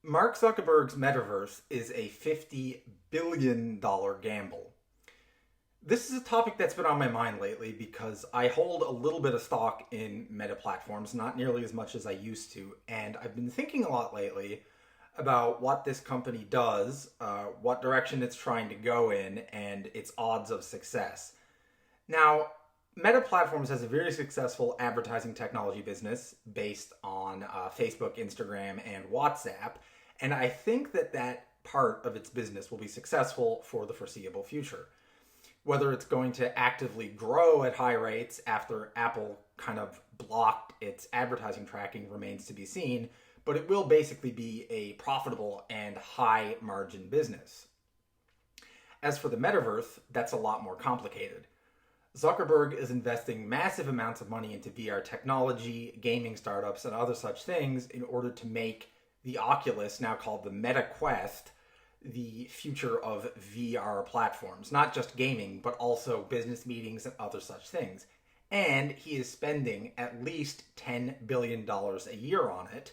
Mark Zuckerberg's Metaverse is a $50 billion gamble. This is a topic that's been on my mind lately because I hold a little bit of stock in meta platforms, not nearly as much as I used to, and I've been thinking a lot lately about what this company does, what direction it's trying to go in, and its odds of success. Now, Meta Platforms has a very successful advertising technology business based on Facebook, Instagram, and WhatsApp, and I think that that part of its business will be successful for the foreseeable future. Whether it's going to actively grow at high rates after Apple kind of blocked its advertising tracking remains to be seen, but it will basically be a profitable and high margin business. As for the metaverse, that's a lot more complicated. Zuckerberg is investing massive amounts of money into VR technology, gaming startups, and other such things in order to make the Oculus, now called the Meta Quest, the future of VR platforms. Not just gaming, but also business meetings and other such things. And he is spending at least $10 billion a year on it.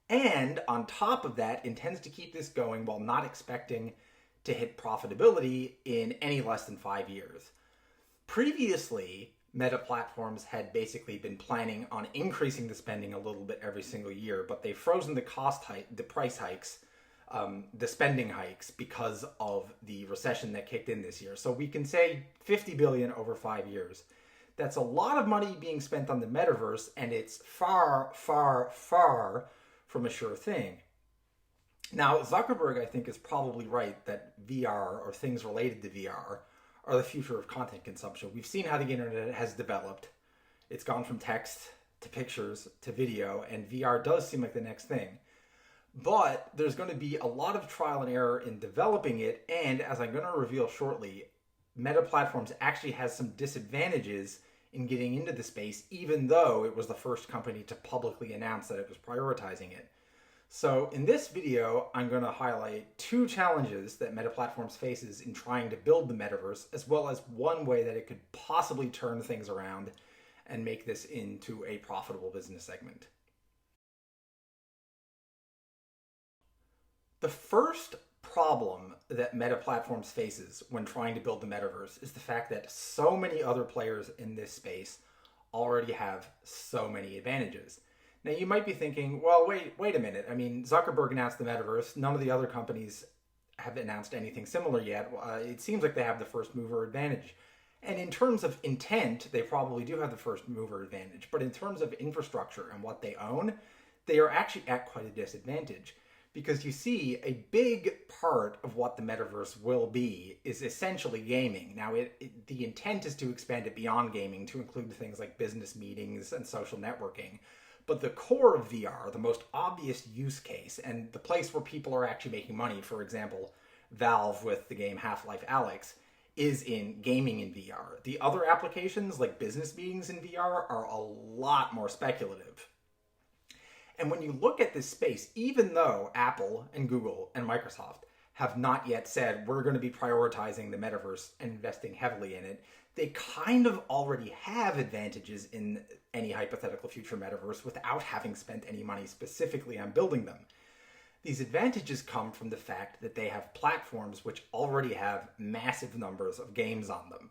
And on top of that, intends to keep this going while not expecting to hit profitability in any less than 5 years. Previously, Meta Platforms had basically been planning on increasing the spending a little bit every single year, but they've frozen the price hikes, the spending hikes because of the recession that kicked in this year. So we can say 50 billion over 5 years. That's a lot of money being spent on the metaverse, and it's far, far, far from a sure thing. Now, Zuckerberg, I think, is probably right that VR or things related to VR are the future of content consumption. We've seen how the internet has developed. It's gone from text to pictures to video, and VR does seem like the next thing. But there's going to be a lot of trial and error in developing it, and as I'm going to reveal shortly, Meta Platforms actually has some disadvantages in getting into the space, even though it was the first company to publicly announce that it was prioritizing it. So in this video, I'm going to highlight two challenges that Meta Platforms faces in trying to build the metaverse, as well as one way that it could possibly turn things around and make this into a profitable business segment. The first problem that Meta Platforms faces when trying to build the metaverse is the fact that so many other players in this space already have so many advantages. Now, you might be thinking, well, wait a minute. I mean, Zuckerberg announced the metaverse. None of the other companies have announced anything similar yet. It seems like they have the first mover advantage. And in terms of intent, they probably do have the first mover advantage. But in terms of infrastructure and what they own, they are actually at quite a disadvantage. Because you see, a big part of what the metaverse will be is essentially gaming. Now, the intent is to expand it beyond gaming to include things like business meetings and social networking. But the core of VR, the most obvious use case, and the place where people are actually making money, for example, Valve with the game Half-Life Alyx, is in gaming in VR. The other applications, like business meetings in VR, are a lot more speculative. And when you look at this space, even though Apple and Google and Microsoft have not yet said we're going to be prioritizing the metaverse and investing heavily in it, they kind of already have advantages in any hypothetical future metaverse without having spent any money specifically on building them. These advantages come from the fact that they have platforms which already have massive numbers of games on them.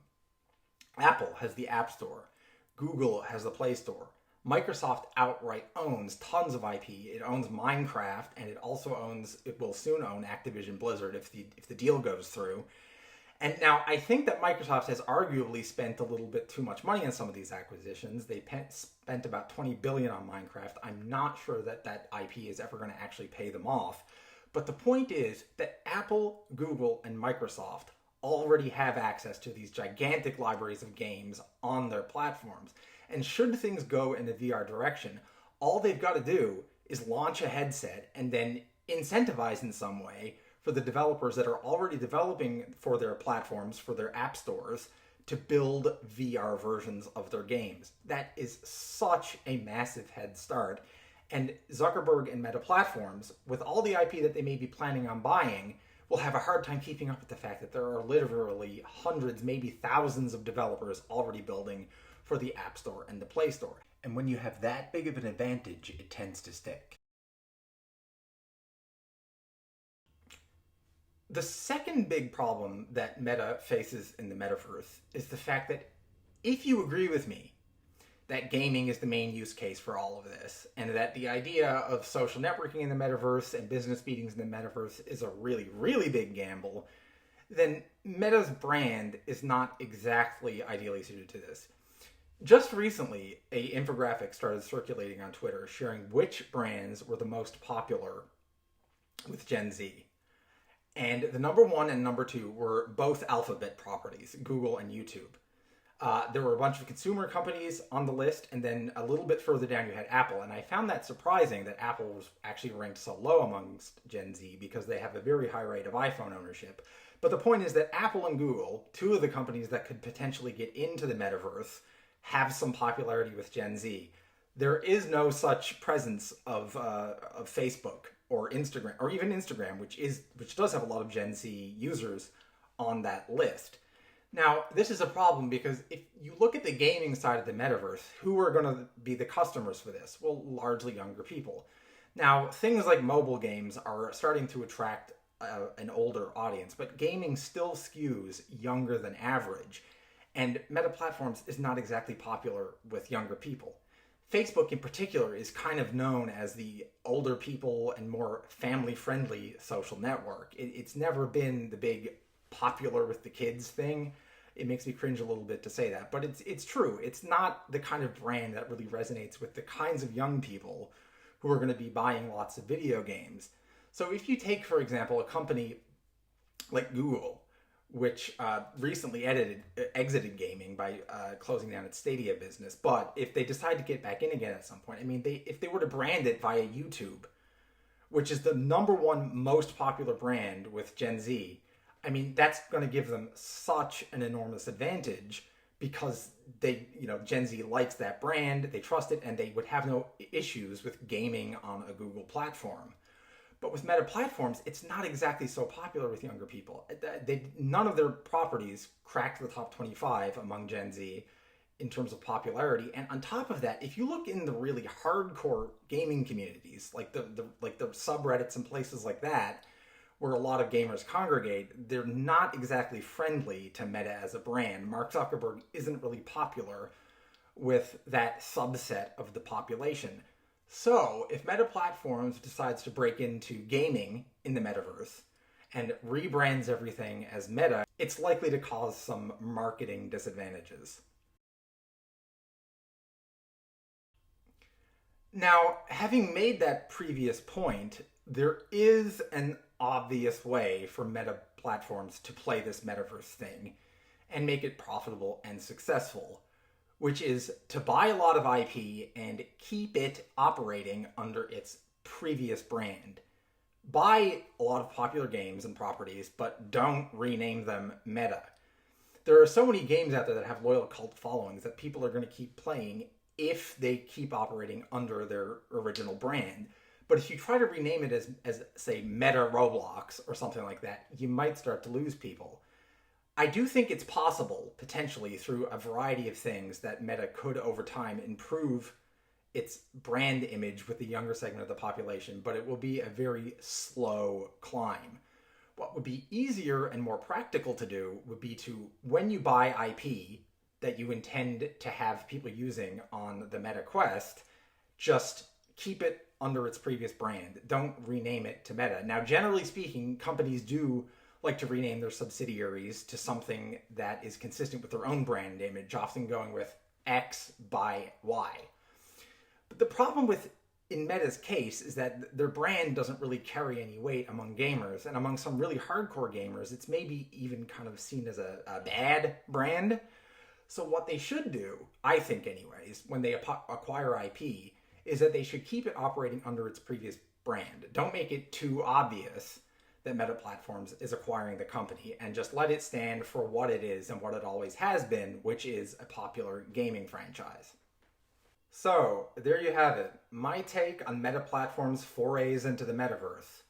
Apple has the App Store. Google has the Play Store. Microsoft outright owns tons of IP. It owns Minecraft, and it will soon own Activision Blizzard if the deal goes through. And now I think that Microsoft has arguably spent a little bit too much money on some of these acquisitions. They spent about $20 billion on Minecraft. I'm not sure that that IP is ever going to actually pay them off. But the point is that Apple, Google, and Microsoft already have access to these gigantic libraries of games on their platforms. And should things go in the VR direction, all they've got to do is launch a headset and then incentivize in some way for the developers that are already developing for their platforms, for their app stores, to build VR versions of their games. That is such a massive head start. And Zuckerberg and Meta Platforms, with all the IP that they may be planning on buying, will have a hard time keeping up with the fact that there are literally hundreds, maybe thousands of developers already building for the App Store and the Play Store. And when you have that big of an advantage, it tends to stick. The second big problem that Meta faces in the metaverse is the fact that if you agree with me that gaming is the main use case for all of this, and that the idea of social networking in the metaverse and business meetings in the metaverse is a really, really big gamble, then Meta's brand is not exactly ideally suited to this. Just recently, a infographic started circulating on Twitter sharing which brands were the most popular with Gen Z. And the number one and number two were both Alphabet properties, Google and YouTube. There were a bunch of consumer companies on the list, and then a little bit further down you had Apple. And I found that surprising that Apple was actually ranked so low amongst Gen Z because they have a very high rate of iPhone ownership. But the point is that Apple and Google, two of the companies that could potentially get into the metaverse, have some popularity with Gen Z. There is no such presence of Facebook or Instagram, or even Instagram, which does have a lot of Gen Z users on that list. Now, this is a problem because if you look at the gaming side of the metaverse, who are going to be the customers for this? Well, largely younger people. Now, things like mobile games are starting to attract an older audience, but gaming still skews younger than average. And Meta Platforms is not exactly popular with younger people. Facebook in particular is kind of known as the older people and more family-friendly social network. It's never been the big popular with the kids thing. It makes me cringe a little bit to say that, but it's true. It's not the kind of brand that really resonates with the kinds of young people who are going to be buying lots of video games. So if you take, for example, a company like Google, which recently exited gaming by closing down its Stadia business, but if they decide to get back in again at some point, I mean, if they were to brand it via YouTube, which is the number one most popular brand with Gen Z, I mean, that's going to give them such an enormous advantage because Gen Z likes that brand, they trust it, and they would have no issues with gaming on a Google platform. But with Meta Platforms, it's not exactly so popular with younger people. None of their properties cracked the top 25 among Gen Z in terms of popularity. And on top of that, if you look in the really hardcore gaming communities, like the subreddits and places like that, where a lot of gamers congregate, they're not exactly friendly to Meta as a brand. Mark Zuckerberg isn't really popular with that subset of the population. So, if Meta Platforms decides to break into gaming in the metaverse and rebrands everything as Meta, it's likely to cause some marketing disadvantages. Now, having made that previous point, there is an obvious way for Meta Platforms to play this metaverse thing and make it profitable and successful, which is to buy a lot of IP and keep it operating under its previous brand. Buy a lot of popular games and properties, but don't rename them Meta. There are so many games out there that have loyal cult followings that people are going to keep playing if they keep operating under their original brand. But if you try to rename it as say, Meta Roblox or something like that, you might start to lose people. I do think it's possible, potentially, through a variety of things, that Meta could, over time, improve its brand image with the younger segment of the population, but it will be a very slow climb. What would be easier and more practical to do would be to, when you buy IP that you intend to have people using on the Meta Quest, just keep it under its previous brand. Don't rename it to Meta. Now, generally speaking, companies do like to rename their subsidiaries to something that is consistent with their own brand image, often going with X by Y. But the problem in Meta's case is that their brand doesn't really carry any weight among gamers, and among some really hardcore gamers, it's maybe even kind of seen as a bad brand. So what they should do, I think anyways, when they acquire IP, is that they should keep it operating under its previous brand. Don't make it too obvious that Meta Platforms is acquiring the company, and just let it stand for what it is and what it always has been, which is a popular gaming franchise. So, there you have it. My take on Meta Platforms' forays into the metaverse.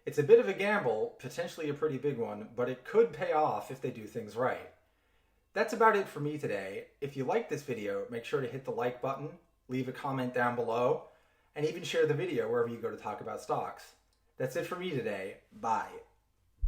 It's a bit of a gamble, potentially a pretty big one, but it could pay off if they do things right. That's about it for me today. If you liked this video, make sure to hit the like button, leave a comment down below, and even share the video wherever you go to talk about stocks. That's it for me today. Bye.